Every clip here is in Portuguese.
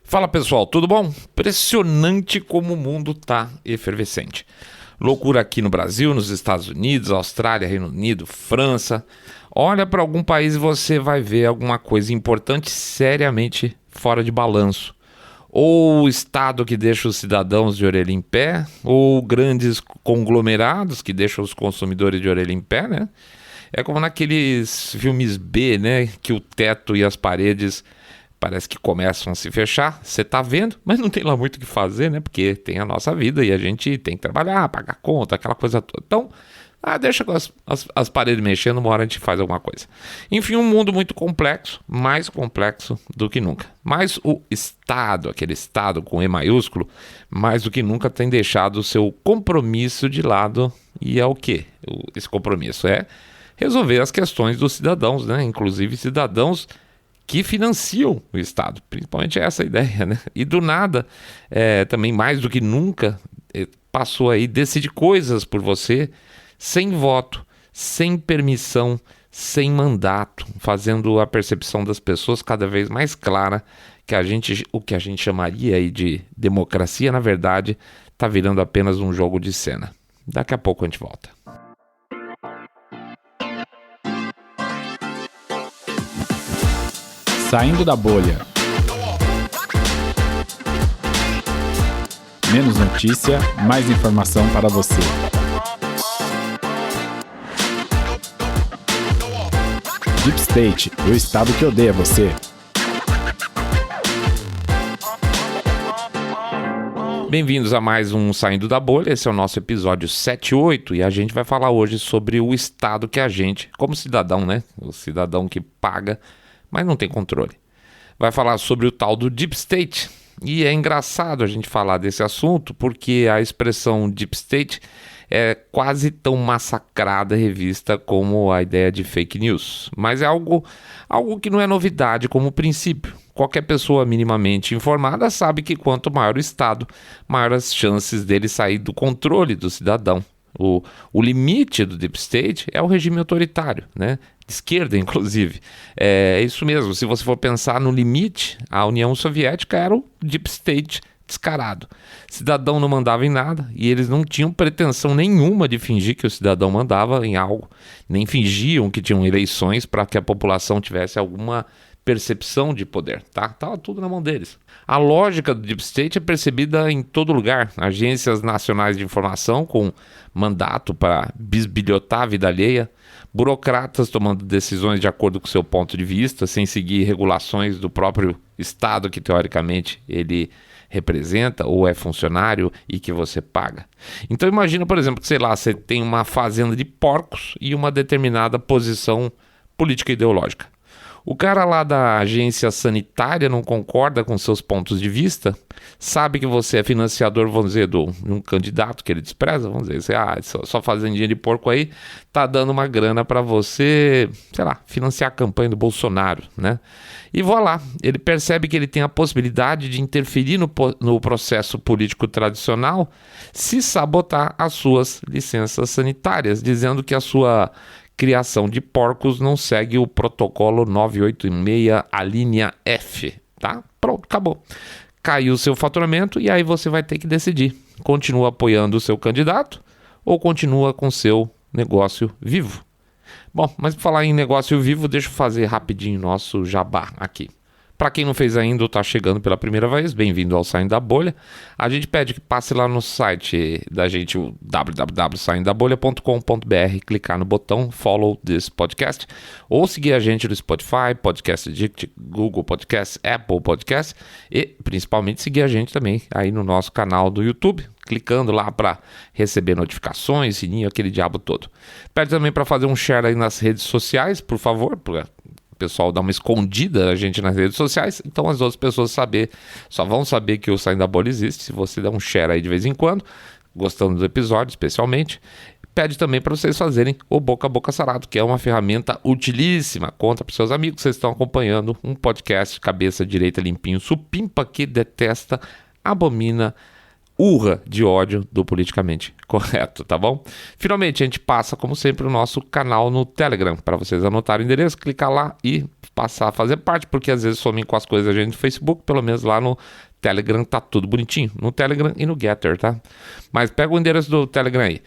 Fala pessoal, tudo bom? Impressionante como o mundo tá efervescente. Loucura aqui no Brasil, nos Estados Unidos, Austrália, Reino Unido, França. Olha para algum país e você vai ver alguma coisa importante seriamente fora de balanço. Ou o Estado que deixa os cidadãos de orelha em pé, ou grandes conglomerados que deixam os consumidores de orelha em pé, né? É como naqueles filmes B, né? Que o teto e as paredes parece que começam a se fechar, você tá vendo, mas não tem lá muito o que fazer, né? Porque tem a nossa vida e a gente tem que trabalhar, pagar conta, aquela coisa toda. Então, deixa as paredes mexendo, uma hora a gente faz alguma coisa. Enfim, um mundo muito complexo, mais complexo do que nunca. Mas o Estado, aquele Estado com E maiúsculo, mais do que nunca tem deixado o seu compromisso de lado. E é o quê? Esse compromisso é resolver as questões dos cidadãos, né? Inclusive cidadãos que financiam o Estado, principalmente essa ideia, né? E do nada, também mais do que nunca, passou aí, decide coisas por você, sem voto, sem permissão, sem mandato, fazendo a percepção das pessoas cada vez mais clara que o que a gente chamaria aí de democracia, na verdade, está virando apenas um jogo de cena. Daqui a pouco a gente volta. Saindo da bolha. Menos notícia, mais informação para você. Deep State, o estado que odeia você. Bem-vindos a mais um Saindo da Bolha, esse é o nosso episódio 78 e a gente vai falar hoje sobre o estado que a gente, como cidadão, né? O cidadão que paga, mas não tem controle. Vai falar sobre o tal do Deep State. E é engraçado a gente falar desse assunto porque a expressão Deep State é quase tão massacrada e revista como a ideia de fake news. Mas é algo que não é novidade como princípio. Qualquer pessoa minimamente informada sabe que quanto maior o Estado, maiores as chances dele sair do controle do cidadão. O limite do Deep State é o regime autoritário, né? De esquerda, inclusive. É isso mesmo, se você for pensar no limite, a União Soviética era o Deep State descarado. Cidadão não mandava em nada e eles não tinham pretensão nenhuma de fingir que o cidadão mandava em algo, nem fingiam que tinham eleições para que a população tivesse alguma percepção de poder, tá? Tava tudo na mão deles. A lógica do Deep State é percebida em todo lugar. Agências nacionais de informação com mandato para bisbilhotar a vida alheia, burocratas tomando decisões de acordo com seu ponto de vista, sem seguir regulações do próprio Estado que teoricamente ele representa ou é funcionário e que você paga. Então imagina, por exemplo, que sei lá, você tem uma fazenda de porcos e uma determinada posição política e ideológica. O cara lá da agência sanitária não concorda com seus pontos de vista, sabe que você é financiador, vamos dizer, de um candidato que ele despreza, vamos dizer, só fazendinha de porco aí, tá dando uma grana para você, sei lá, financiar a campanha do Bolsonaro, né? E voilà, ele percebe que ele tem a possibilidade de interferir no processo político tradicional se sabotar as suas licenças sanitárias, dizendo que a sua criação de porcos não segue o protocolo 986, a linha F, tá? Pronto, acabou. Caiu o seu faturamento e aí você vai ter que decidir. Continua apoiando o seu candidato ou continua com o seu negócio vivo? Bom, mas para falar em negócio vivo, deixa eu fazer rapidinho nosso jabá aqui. Para quem não fez ainda ou está chegando pela primeira vez, bem-vindo ao Saindo da Bolha. A gente pede que passe lá no site da gente, o www.saindabolha.com.br, clicar no botão Follow this podcast, ou seguir a gente no Spotify, Podcast Addict, Google Podcast, Apple Podcast, e principalmente seguir a gente também aí no nosso canal do YouTube, clicando lá para receber notificações, sininho, aquele diabo todo. Pede também para fazer um share aí nas redes sociais, por favor, o pessoal dá uma escondida a gente nas redes sociais, então as outras pessoas só vão saber que o Saindo da Bolha existe se você der um share aí de vez em quando, gostando do episódio especialmente. Pede também para vocês fazerem o Boca a Boca Sarado, que é uma ferramenta utilíssima. Conta para seus amigos que vocês estão acompanhando um podcast cabeça direita limpinho, supimpa, que detesta, abomina urra de ódio do politicamente correto, tá bom? Finalmente, a gente passa, como sempre, o nosso canal no Telegram, para vocês anotarem o endereço, clicar lá e passar a fazer parte, porque às vezes somem com as coisas da gente no Facebook, pelo menos lá no Telegram tá tudo bonitinho, no Telegram e no Getter, tá? Mas pega o endereço do Telegram aí,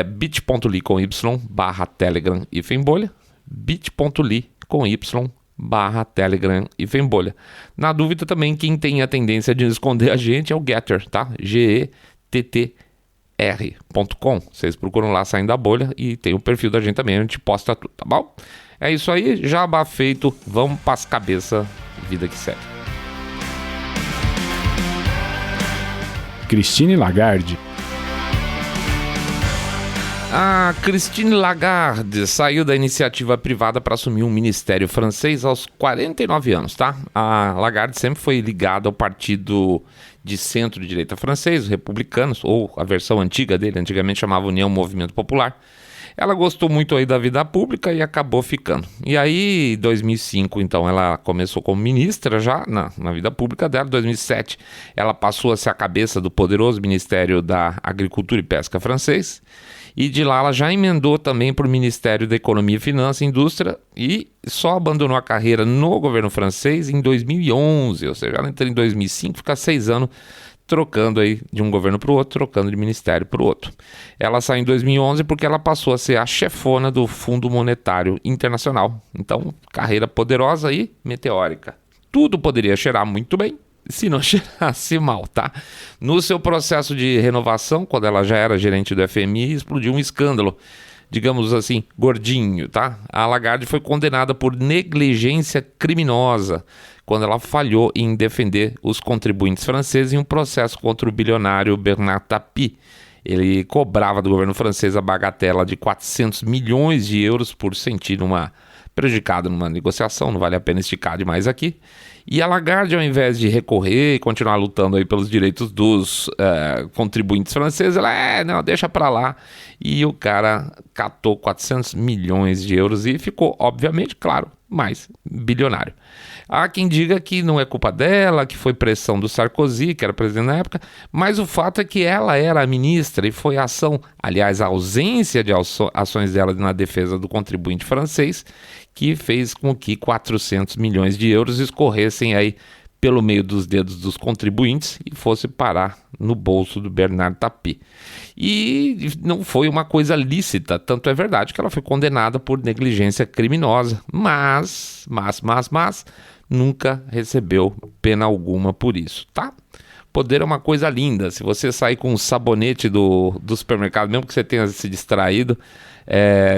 bit.ly/Telegram bolha, bit.ly/Telegram bolha. Na dúvida também, quem tem a tendência de esconder a gente é o Getter, tá? gettr.com. Vocês procuram lá Saindo da Bolha e tem o perfil da gente também, a gente posta tudo, tá bom? É isso aí, jabá feito, vamos pras cabeça, vida que segue. Christine Lagarde. A Christine Lagarde saiu da iniciativa privada para assumir um ministério francês aos 49 anos, tá? A Lagarde sempre foi ligada ao partido de centro-direita francês, os republicanos, ou a versão antiga dele, antigamente chamava União Movimento Popular. Ela gostou muito aí da vida pública e acabou ficando. E aí, em 2005, então, ela começou como ministra já na vida pública dela. Em 2007, ela passou a ser a cabeça do poderoso Ministério da Agricultura e Pesca francês. E de lá ela já emendou também para o Ministério da Economia, Finanças e Indústria e só abandonou a carreira no governo francês em 2011. Ou seja, ela entrou em 2005, fica 6 anos trocando aí de um governo para o outro, trocando de ministério para o outro. Ela saiu em 2011 porque ela passou a ser a chefona do Fundo Monetário Internacional. Então, carreira poderosa e meteórica. Tudo poderia cheirar muito bem se não cheirasse mal, tá? No seu processo de renovação, quando ela já era gerente do FMI, explodiu um escândalo, digamos assim, gordinho, tá? A Lagarde foi condenada por negligência criminosa quando ela falhou em defender os contribuintes franceses em um processo contra o bilionário Bernard Tapie. Ele cobrava do governo francês a bagatela de 400 milhões de euros por sentir prejudicado numa negociação, não vale a pena esticar demais aqui. E a Lagarde, ao invés de recorrer e continuar lutando aí pelos direitos dos contribuintes franceses, ela, não, deixa pra lá. E o cara catou 400 milhões de euros e ficou, obviamente, claro, mais bilionário. Há quem diga que não é culpa dela, que foi pressão do Sarkozy, que era presidente na época, mas o fato é que ela era a ministra e foi a ausência de ações dela na defesa do contribuinte francês, que fez com que 400 milhões de euros escorressem aí pelo meio dos dedos dos contribuintes e fosse parar no bolso do Bernard Tapie. E não foi uma coisa lícita, tanto é verdade que ela foi condenada por negligência criminosa, mas nunca recebeu pena alguma por isso, tá? Poder é uma coisa linda. Se você sair com um sabonete do supermercado, mesmo que você tenha se distraído,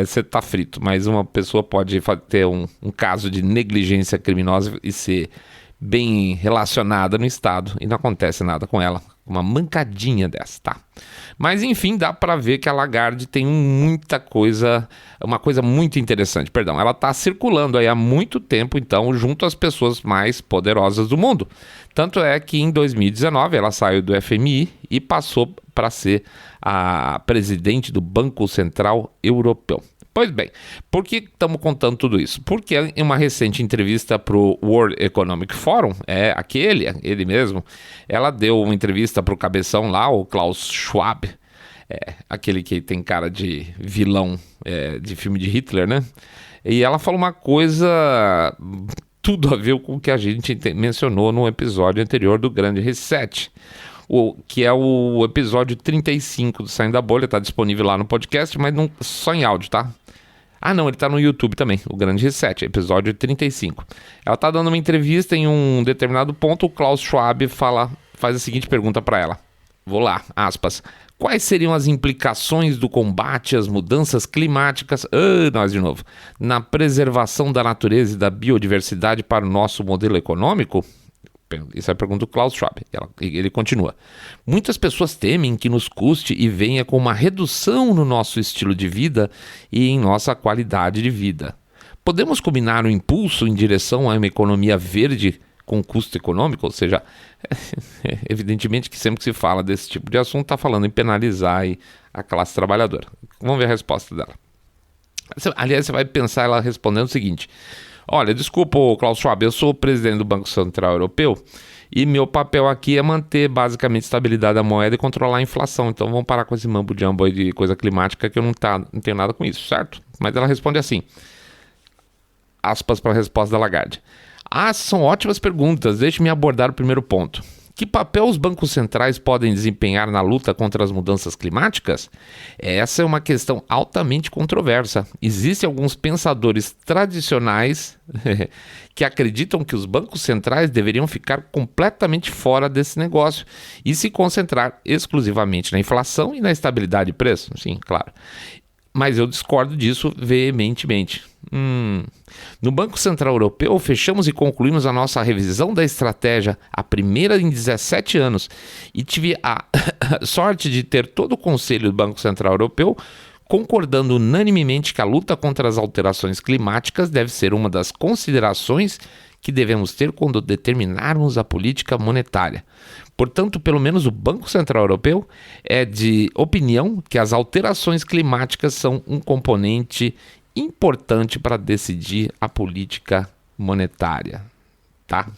você tá frito. Mas uma pessoa pode ter um caso de negligência criminosa e ser bem relacionada no Estado e não acontece nada com ela. Uma mancadinha dessa, tá? Mas enfim, dá pra ver que a Lagarde tem uma coisa muito interessante, ela tá circulando aí há muito tempo, então, junto às pessoas mais poderosas do mundo. Tanto é que em 2019 ela saiu do FMI e passou para ser a presidente do Banco Central Europeu. Pois bem, por que estamos contando tudo isso? Porque em uma recente entrevista para o World Economic Forum, ele mesmo, ela deu uma entrevista para o cabeção lá, o Klaus Schwab, aquele que tem cara de vilão de filme de Hitler, né? E ela falou uma coisa tudo a ver com o que a gente mencionou no episódio anterior do Grande Reset, que é o episódio 35 do Saindo da Bolha, tá disponível lá no podcast, mas só em áudio, tá? Não, ele tá no YouTube também, o Grande Reset, episódio 35. Ela tá dando uma entrevista em um determinado ponto, o Klaus Schwab faz a seguinte pergunta para ela. Vou lá, aspas. Quais seriam as implicações do combate às mudanças climáticas, nós de novo, na preservação da natureza e da biodiversidade para o nosso modelo econômico? Isso é a pergunta do Klaus Schwab. Ele continua. Muitas pessoas temem que nos custe e venha com uma redução no nosso estilo de vida e em nossa qualidade de vida. Podemos combinar um impulso em direção a uma economia verde com custo econômico? Ou seja, evidentemente que sempre que se fala desse tipo de assunto, está falando em penalizar aí a classe trabalhadora. Vamos ver a resposta dela. Aliás, você vai pensar ela respondendo o seguinte... Olha, desculpa, Klaus Schwab, eu sou o presidente do Banco Central Europeu E meu papel aqui é manter basicamente a estabilidade da moeda e controlar a inflação. Então vamos parar com esse mambo-jumbo aí de coisa climática que eu não tenho nada com isso, certo? Mas ela responde assim, aspas para a resposta da Lagarde. São ótimas perguntas, deixe-me abordar o primeiro ponto. Que papel os bancos centrais podem desempenhar na luta contra as mudanças climáticas? Essa é uma questão altamente controversa. Existem alguns pensadores tradicionais que acreditam que os bancos centrais deveriam ficar completamente fora desse negócio e se concentrar exclusivamente na inflação e na estabilidade de preço. Sim, claro. Mas eu discordo disso veementemente. No Banco Central Europeu, fechamos e concluímos a nossa revisão da estratégia, a primeira em 17 anos, e tive a sorte de ter todo o Conselho do Banco Central Europeu concordando unanimemente que a luta contra as alterações climáticas deve ser uma das considerações que devemos ter quando determinarmos a política monetária. Portanto, pelo menos o Banco Central Europeu é de opinião que as alterações climáticas são um componente importante para decidir a política monetária, tá?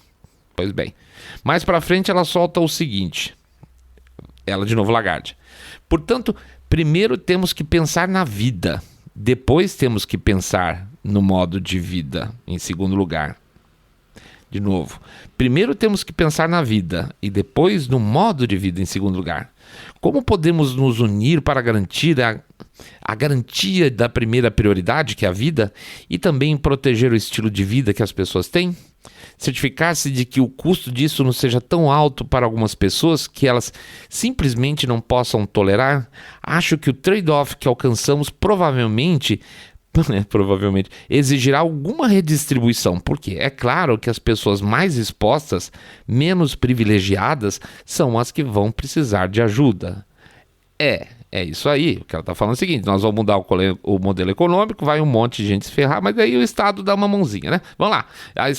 Pois bem. Mais para frente ela solta o seguinte, ela de novo Lagarde. Portanto, primeiro temos que pensar na vida, depois temos que pensar no modo de vida, em segundo lugar. De novo, primeiro temos que pensar na vida e depois no modo de vida em segundo lugar. Como podemos nos unir para garantir a garantia da primeira prioridade, que é a vida, e também proteger o estilo de vida que as pessoas têm? Certificar-se de que o custo disso não seja tão alto para algumas pessoas que elas simplesmente não possam tolerar? Acho que o trade-off que alcançamos provavelmente exigirá alguma redistribuição, porque é claro que as pessoas mais expostas, menos privilegiadas, são as que vão precisar de ajuda. É isso aí, o que ela está falando é o seguinte, nós vamos mudar o modelo econômico, vai um monte de gente se ferrar, mas daí o Estado dá uma mãozinha, né? Vamos lá,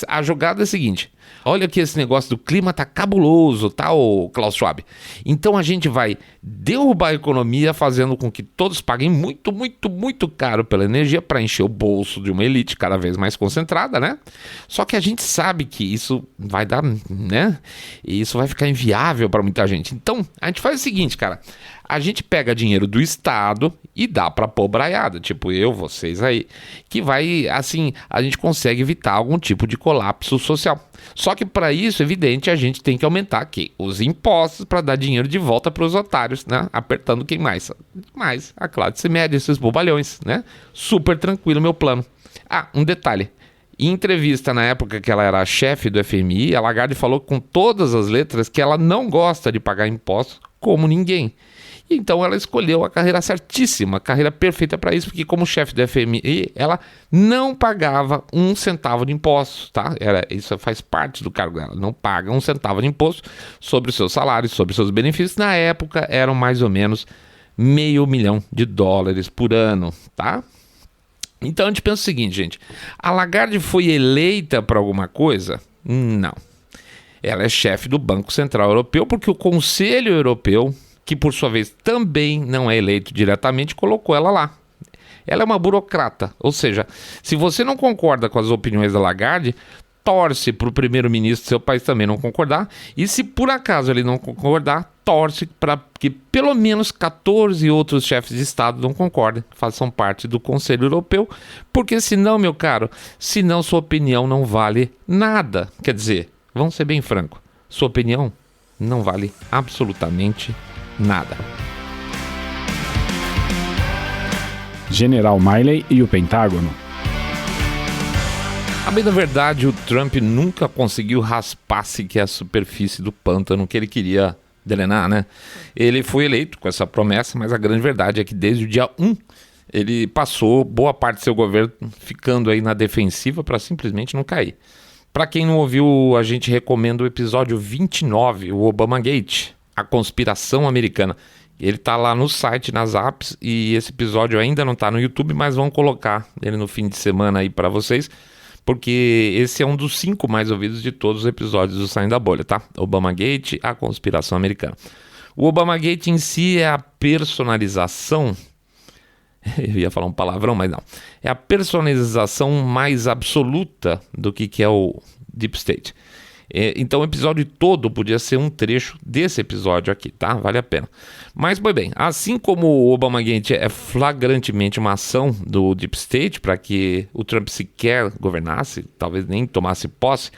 a jogada é a seguinte, olha que esse negócio do clima tá cabuloso, tá, ô Klaus Schwab? Então a gente vai derrubar a economia fazendo com que todos paguem muito, muito, muito caro pela energia para encher o bolso de uma elite cada vez mais concentrada, né? Só que a gente sabe que isso vai dar, né? E isso vai ficar inviável para muita gente. Então a gente faz o seguinte, cara, a gente pega dinheiro do Estado e dá para pobraiada, tipo eu, vocês aí, que vai, assim, a gente consegue evitar algum tipo de colapso social. Só que para isso, evidente, a gente tem que aumentar aqui os impostos para dar dinheiro de volta para os otários, né? Apertando quem mais? Mais a classe média, esses bobalhões, né? Super tranquilo meu plano. Um detalhe. Em entrevista na época que ela era chefe do FMI, a Lagarde falou com todas as letras que ela não gosta de pagar impostos como ninguém. Então ela escolheu a carreira certíssima, a carreira perfeita para isso, porque como chefe do FMI, ela não pagava um centavo de impostos, tá? Isso faz parte do cargo dela, não paga um centavo de imposto sobre os seus salários, sobre os seus benefícios. Na época eram mais ou menos $500 milhão por ano, tá? Então a gente pensa o seguinte, gente, a Lagarde foi eleita para alguma coisa? Não. Ela é chefe do Banco Central Europeu porque o Conselho Europeu, que por sua vez também não é eleito diretamente, colocou ela lá. Ela é uma burocrata, ou seja, se você não concorda com as opiniões da Lagarde, torce para o primeiro-ministro do seu país também não concordar, e se por acaso ele não concordar, torce para que pelo menos 14 outros chefes de Estado não concordem, façam parte do Conselho Europeu, porque senão, meu caro, senão sua opinião não vale nada. Quer dizer, vamos ser bem franco, sua opinião não vale absolutamente nada. General Milley e o Pentágono. A bem da verdade, o Trump nunca conseguiu raspar sequer a superfície do pântano que ele queria drenar, né? Ele foi eleito com essa promessa, mas a grande verdade é que desde o dia 1 ele passou boa parte do seu governo ficando aí na defensiva para simplesmente não cair. Para quem não ouviu, a gente recomenda o episódio 29, o Obamagate, a conspiração americana. Ele tá lá no site, nas apps, e esse episódio ainda não tá no YouTube, mas vão colocar ele no fim de semana aí para vocês, porque esse é um dos 5 mais ouvidos de todos os episódios do Saindo da Bolha, tá? Obamagate, a conspiração americana. O Obamagate em si é a personalização, eu ia falar um palavrão, mas não, é a personalização mais absoluta do que é o Deep State. Então o episódio todo podia ser um trecho desse episódio aqui, tá? Vale a pena. Mas, pois bem, assim como o Obamagate é flagrantemente uma ação do Deep State para que o Trump sequer governasse, talvez nem tomasse posse,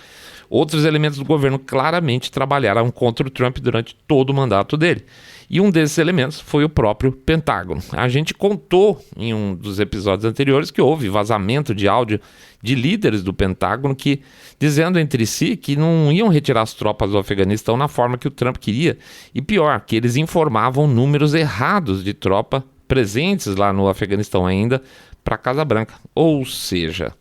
outros elementos do governo claramente trabalharam contra o Trump durante todo o mandato dele. E um desses elementos foi o próprio Pentágono. A gente contou em um dos episódios anteriores que houve vazamento de áudio de líderes do Pentágono que dizendo entre si que não iam retirar as tropas do Afeganistão na forma que o Trump queria. E pior, que eles informavam números errados de tropa presentes lá no Afeganistão ainda para a Casa Branca. Ou seja,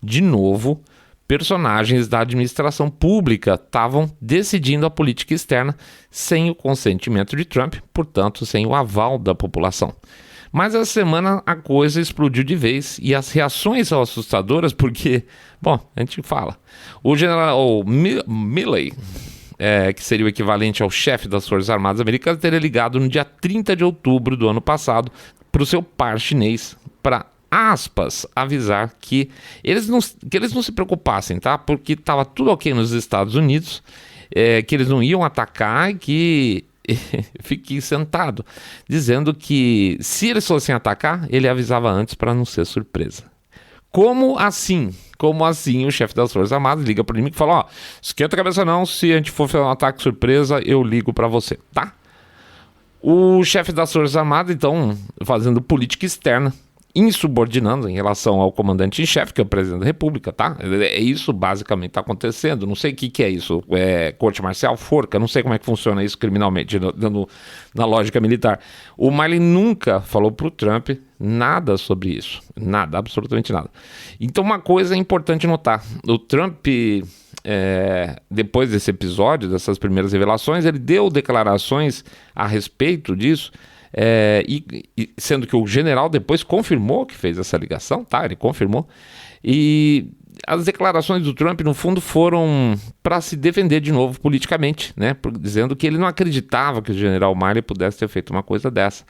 de novo, personagens da administração pública estavam decidindo a política externa sem o consentimento de Trump, portanto, sem o aval da população. Mas essa semana a coisa explodiu de vez e as reações são assustadoras porque, bom, a gente fala, o general Milley, que seria o equivalente ao chefe das Forças Armadas Americanas, teria ligado no dia 30 de outubro do ano passado para o seu par chinês para aspas, avisar que eles não se preocupassem, tá? Porque estava tudo ok nos Estados Unidos, que eles não iam atacar e que fiquei sentado, dizendo que se eles fossem atacar, ele avisava antes para não ser surpresa. Como assim? Como assim o chefe das Forças Armadas liga para mim e fala, esquenta a cabeça não, se a gente for fazer um ataque surpresa, eu ligo para você, tá? O chefe das Forças Armadas, então, fazendo política externa, insubordinando em relação ao comandante-em-chefe, que é o presidente da República, tá? É isso basicamente está acontecendo. Não sei o que é isso. Corte marcial, forca, não sei como é que funciona isso criminalmente, na lógica militar. O Milley nunca falou para o Trump nada sobre isso. Nada, absolutamente nada. Então uma coisa é importante notar. O Trump, depois desse episódio, dessas primeiras revelações, ele deu declarações a respeito disso, sendo que o general depois confirmou que fez essa ligação, tá? Ele confirmou. E as declarações do Trump, no fundo, foram para se defender de novo politicamente, né? Dizendo que ele não acreditava que o general Milley pudesse ter feito uma coisa dessa,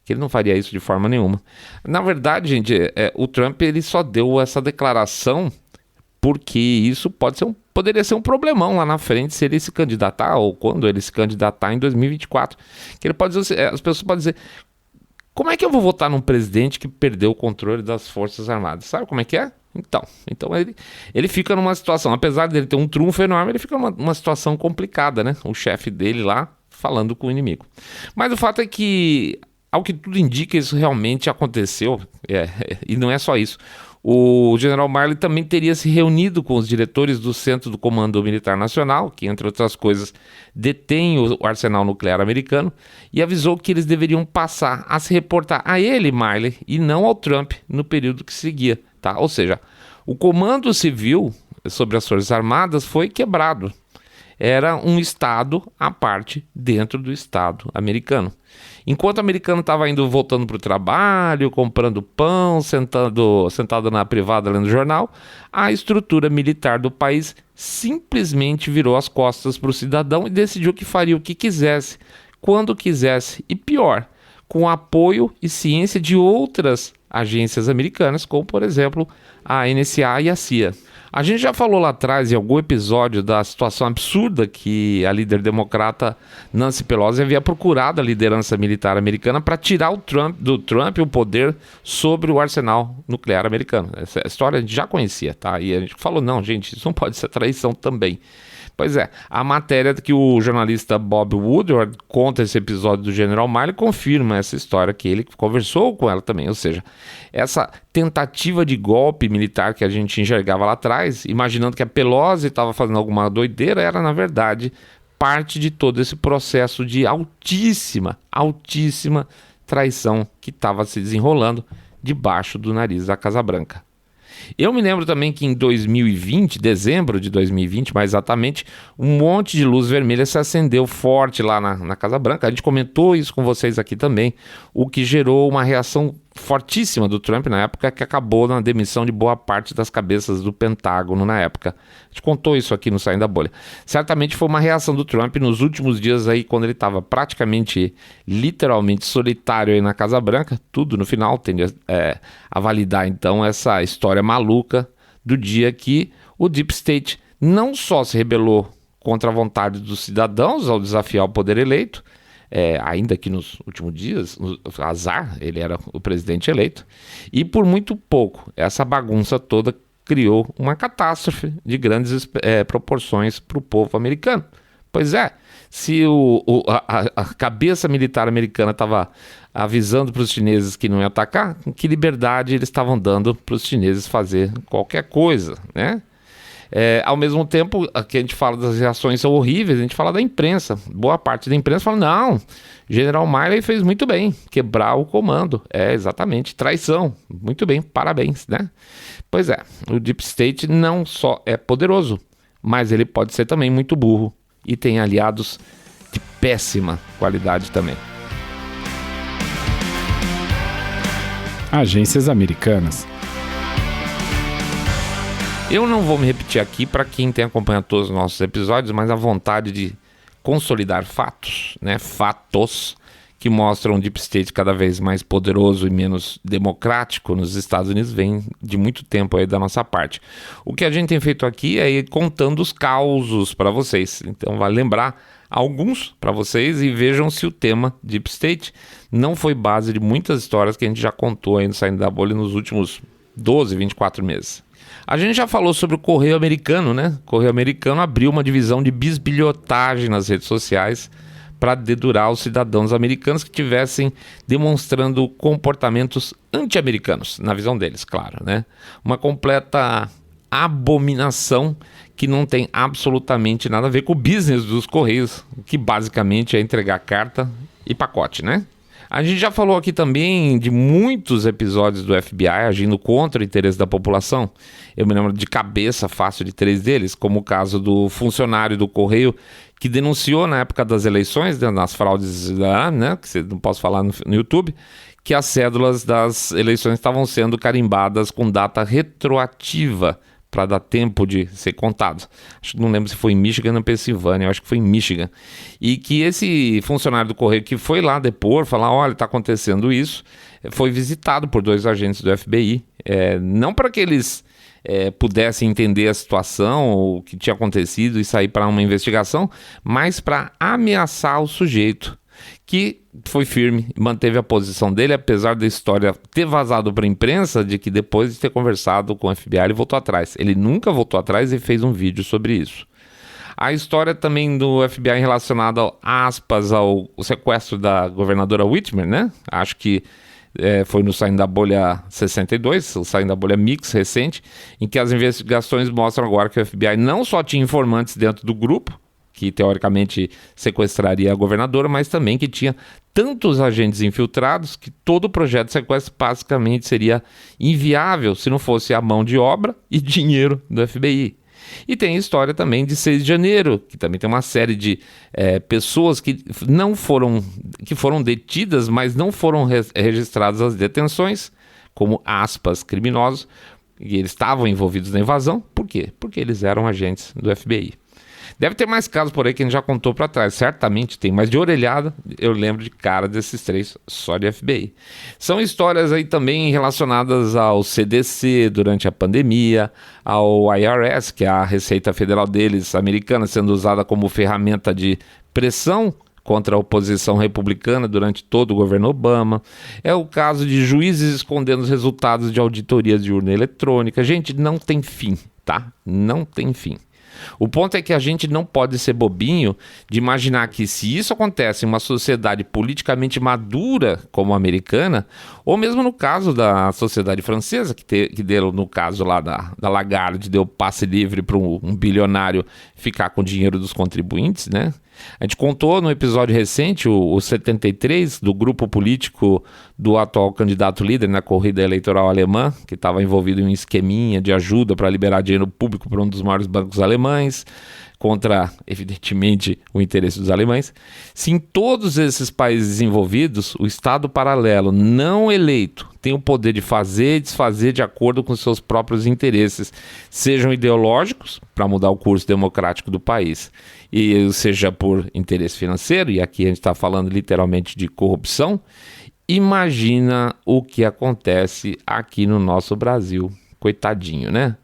que ele não faria isso de forma nenhuma. Na verdade, gente, o Trump ele só deu essa declaração porque isso poderia ser um problemão lá na frente se ele se candidatar ou quando ele se candidatar em 2024. Que ele pode dizer, as pessoas podem dizer, como é que eu vou votar num presidente que perdeu o controle das Forças Armadas? Sabe como é que é? Então ele fica numa situação, apesar dele ter um trunfo enorme, ele fica numa situação complicada, né? O chefe dele lá falando com o inimigo. Mas o fato é que, ao que tudo indica, isso realmente aconteceu, e não é só isso. O general Milley também teria se reunido com os diretores do Centro do Comando Militar Nacional, que, entre outras coisas, detém o arsenal nuclear americano, e avisou que eles deveriam passar a se reportar a ele, Milley, e não ao Trump, no período que seguia. Tá? Ou seja, o comando civil sobre as Forças Armadas foi quebrado. Era um Estado à parte dentro do Estado americano. Enquanto o americano estava voltando para o trabalho, comprando pão, sentado na privada lendo jornal, a estrutura militar do país simplesmente virou as costas para o cidadão e decidiu que faria o que quisesse, quando quisesse e pior, com apoio e ciência de outras agências americanas, como por exemplo a NSA e a CIA. A gente já falou lá atrás, em algum episódio, da situação absurda que a líder democrata Nancy Pelosi havia procurado a liderança militar americana para tirar do Trump o poder sobre o arsenal nuclear americano. Essa história a gente já conhecia, tá? E a gente falou, não, gente, isso não pode ser traição também. Pois é, a matéria que o jornalista Bob Woodward conta esse episódio do General Milley confirma essa história, que ele conversou com ela também. Ou seja, essa tentativa de golpe militar que a gente enxergava lá atrás, imaginando que a Pelosi estava fazendo alguma doideira, era na verdade parte de todo esse processo de altíssima traição que estava se desenrolando debaixo do nariz da Casa Branca. Eu me lembro também que em 2020, dezembro de 2020, mais exatamente, um monte de luz vermelha se acendeu forte lá na Casa Branca. A gente comentou isso com vocês aqui também, o que gerou uma reação fortíssima do Trump na época, que acabou na demissão de boa parte das cabeças do Pentágono na época. A gente contou isso aqui no Saindo da Bolha. Certamente foi uma reação do Trump nos últimos dias aí, quando ele estava praticamente, literalmente solitário aí na Casa Branca. Tudo no final tende a validar então essa história maluca do dia que o Deep State não só se rebelou contra a vontade dos cidadãos ao desafiar o poder eleito, ainda que nos últimos dias, azar, ele era o presidente eleito, e por muito pouco, essa bagunça toda criou uma catástrofe de grandes proporções para o povo americano. Pois é, se a cabeça militar americana estava avisando para os chineses que não ia atacar, que liberdade eles estavam dando para os chineses fazer qualquer coisa, né? Ao mesmo tempo que a gente fala das reações são horríveis, a gente fala da imprensa. Boa parte da imprensa fala, não, General Milley fez muito bem, quebrar o comando. Exatamente, traição. Muito bem, parabéns, né? Pois é, o Deep State não só é poderoso, mas ele pode ser também muito burro e tem aliados de péssima qualidade também. Agências americanas. Eu não vou me repetir aqui para quem tem acompanhado todos os nossos episódios, mas a vontade de consolidar fatos, né? Fatos que mostram um Deep State cada vez mais poderoso e menos democrático nos Estados Unidos vem de muito tempo aí da nossa parte. O que a gente tem feito aqui é ir contando os causos para vocês. Então vale lembrar alguns para vocês e vejam se o tema Deep State não foi base de muitas histórias que a gente já contou aí no Saindo da Bolha nos últimos 12, 24 meses. A gente já falou sobre o Correio Americano, né? O Correio Americano abriu uma divisão de bisbilhotagem nas redes sociais para dedurar os cidadãos americanos que estivessem demonstrando comportamentos anti-americanos, na visão deles, claro, né? Uma completa abominação que não tem absolutamente nada a ver com o business dos Correios, que basicamente é entregar carta e pacote, né? A gente já falou aqui também de muitos episódios do FBI agindo contra o interesse da população. Eu me lembro de cabeça fácil de 3 deles, como o caso do funcionário do Correio que denunciou na época das eleições, né, nas fraudes, né, que você não posso falar no YouTube, que as cédulas das eleições estavam sendo carimbadas com data retroativa para dar tempo de ser contado. Acho que não lembro se foi em Michigan ou na Pensilvânia, eu acho que foi em Michigan. E que esse funcionário do Correio que foi lá depor, falar, olha, está acontecendo isso, foi visitado por 2 agentes do FBI, não para que eles pudessem entender a situação, o que tinha acontecido e sair para uma investigação, mas para ameaçar o sujeito, que foi firme, manteve a posição dele, apesar da história ter vazado para a imprensa, de que depois de ter conversado com o FBI, ele voltou atrás. Ele nunca voltou atrás e fez um vídeo sobre isso. A história também do FBI relacionada, aspas, ao sequestro da governadora Whitmer, né? Acho que foi no Saindo da Bolha 62, o Saindo da Bolha Mix recente, em que as investigações mostram agora que o FBI não só tinha informantes dentro do grupo, que teoricamente sequestraria a governadora, mas também que tinha tantos agentes infiltrados que todo o projeto de sequestro basicamente seria inviável se não fosse a mão de obra e dinheiro do FBI. E tem a história também de 6 de janeiro, que também tem uma série de pessoas que foram detidas, mas não foram registradas as detenções, como aspas, criminosos, e eles estavam envolvidos na invasão. Por quê? Porque eles eram agentes do FBI. Deve ter mais casos por aí que a gente já contou para trás, certamente tem, mas de orelhada eu lembro de cara desses 3 só de FBI. São histórias aí também relacionadas ao CDC durante a pandemia, ao IRS, que é a Receita Federal deles, americana, sendo usada como ferramenta de pressão contra a oposição republicana durante todo o governo Obama. É o caso de juízes escondendo os resultados de auditorias de urna eletrônica. Gente, não tem fim, tá? Não tem fim. O ponto é que a gente não pode ser bobinho de imaginar que se isso acontece em uma sociedade politicamente madura como a americana, ou mesmo no caso da sociedade francesa, que deu no caso lá da Lagarde, deu passe livre para um bilionário ficar com o dinheiro dos contribuintes, né? A gente contou no episódio recente, o 73, do grupo político do atual candidato líder na corrida eleitoral alemã, que estava envolvido em um esqueminha de ajuda para liberar dinheiro público para um dos maiores bancos alemães, contra, evidentemente, o interesse dos alemães. Se em todos esses países envolvidos, o Estado paralelo não eleito tem o poder de fazer e desfazer de acordo com seus próprios interesses, sejam ideológicos, para mudar o curso democrático do país, e seja por interesse financeiro, e aqui a gente está falando literalmente de corrupção, imagina o que acontece aqui no nosso Brasil. Coitadinho, né?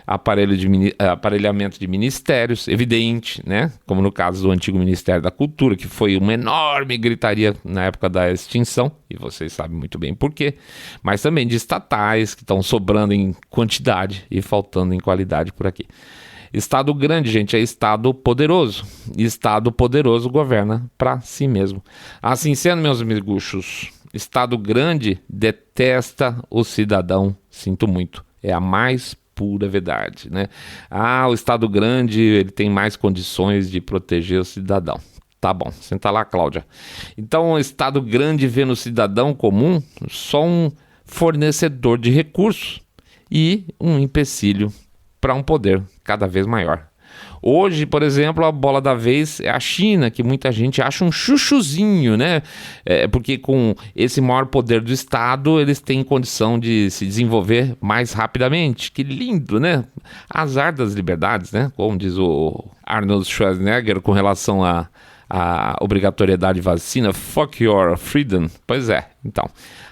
aparelhamento de ministérios, evidente, né? Como no caso do antigo Ministério da Cultura, que foi uma enorme gritaria na época da extinção, e vocês sabem muito bem por quê, mas também de estatais que estão sobrando em quantidade e faltando em qualidade por aqui. Estado grande, gente, é Estado poderoso. E Estado poderoso governa para si mesmo. Assim sendo, meus amiguchos, Estado grande detesta o cidadão. Sinto muito. É a mais pura verdade, né? O Estado grande, ele tem mais condições de proteger o cidadão. Tá bom, senta lá, Cláudia. Então, o Estado grande vê no cidadão comum só um fornecedor de recursos e um empecilho para um poder cada vez maior. Hoje, por exemplo, a bola da vez é a China, que muita gente acha um chuchuzinho, né? Porque com esse maior poder do Estado, eles têm condição de se desenvolver mais rapidamente. Que lindo, né? Azar das liberdades, né? Como diz o Arnold Schwarzenegger com relação à obrigatoriedade de vacina, fuck your freedom. Pois é, então,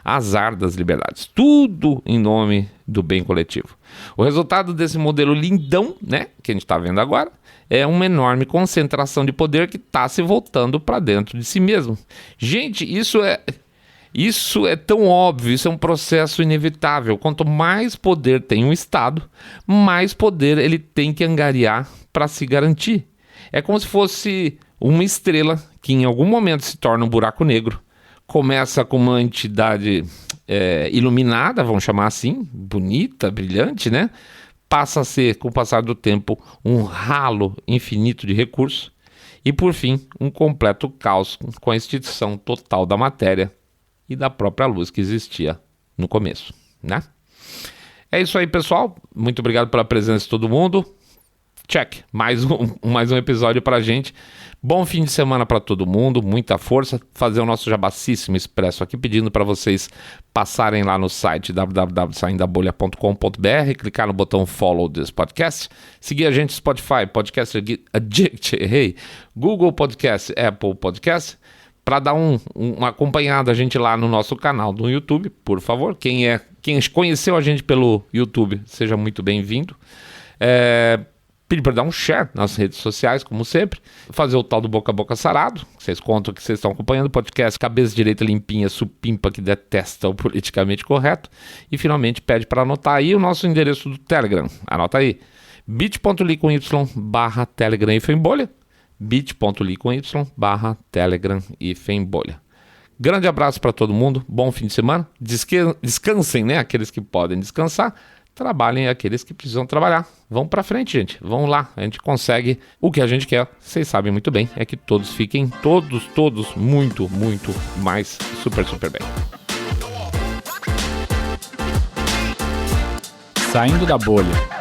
azar das liberdades. Tudo em nome do bem coletivo. O resultado desse modelo lindão, né, que a gente está vendo agora, é uma enorme concentração de poder que está se voltando para dentro de si mesmo. Gente, isso é tão óbvio, isso é um processo inevitável. Quanto mais poder tem um Estado, mais poder ele tem que angariar para se garantir. É como se fosse uma estrela que em algum momento se torna um buraco negro, começa com uma entidade iluminada, vamos chamar assim, bonita, brilhante, né? Passa a ser, com o passar do tempo, um ralo infinito de recursos e, por fim, um completo caos com a extinção total da matéria e da própria luz que existia no começo, né? É isso aí, pessoal. Muito obrigado pela presença de todo mundo. Check, mais um episódio pra gente. Bom fim de semana para todo mundo, muita força. Fazer o nosso jabacíssimo expresso aqui, pedindo para vocês passarem lá no site www.saindabolha.com.br, clicar no botão follow this podcast, seguir a gente no Spotify, Podcast Addict, Google Podcast, Apple Podcast, para dar uma acompanhada a gente lá no nosso canal do YouTube, por favor. Quem conheceu a gente pelo YouTube, seja muito bem-vindo. Pedir para dar um share nas redes sociais, como sempre. Fazer o tal do boca a boca sarado. Vocês contam que vocês estão acompanhando o podcast Cabeça Direita Limpinha, supimpa que detesta o politicamente correto. E finalmente pede para anotar aí o nosso endereço do Telegram. Anota aí. bit.ly/Telegram e Fembolha. bit.ly/Telegram e Fembolha. Grande abraço para todo mundo. Bom fim de semana. Descansem, né? Aqueles que podem descansar. Trabalhem aqueles que precisam trabalhar. Vamos pra frente, gente. Vamos lá. A gente consegue o que a gente quer. Vocês sabem muito bem. É que todos fiquem, todos, muito, muito mais super bem. Saindo da bolha.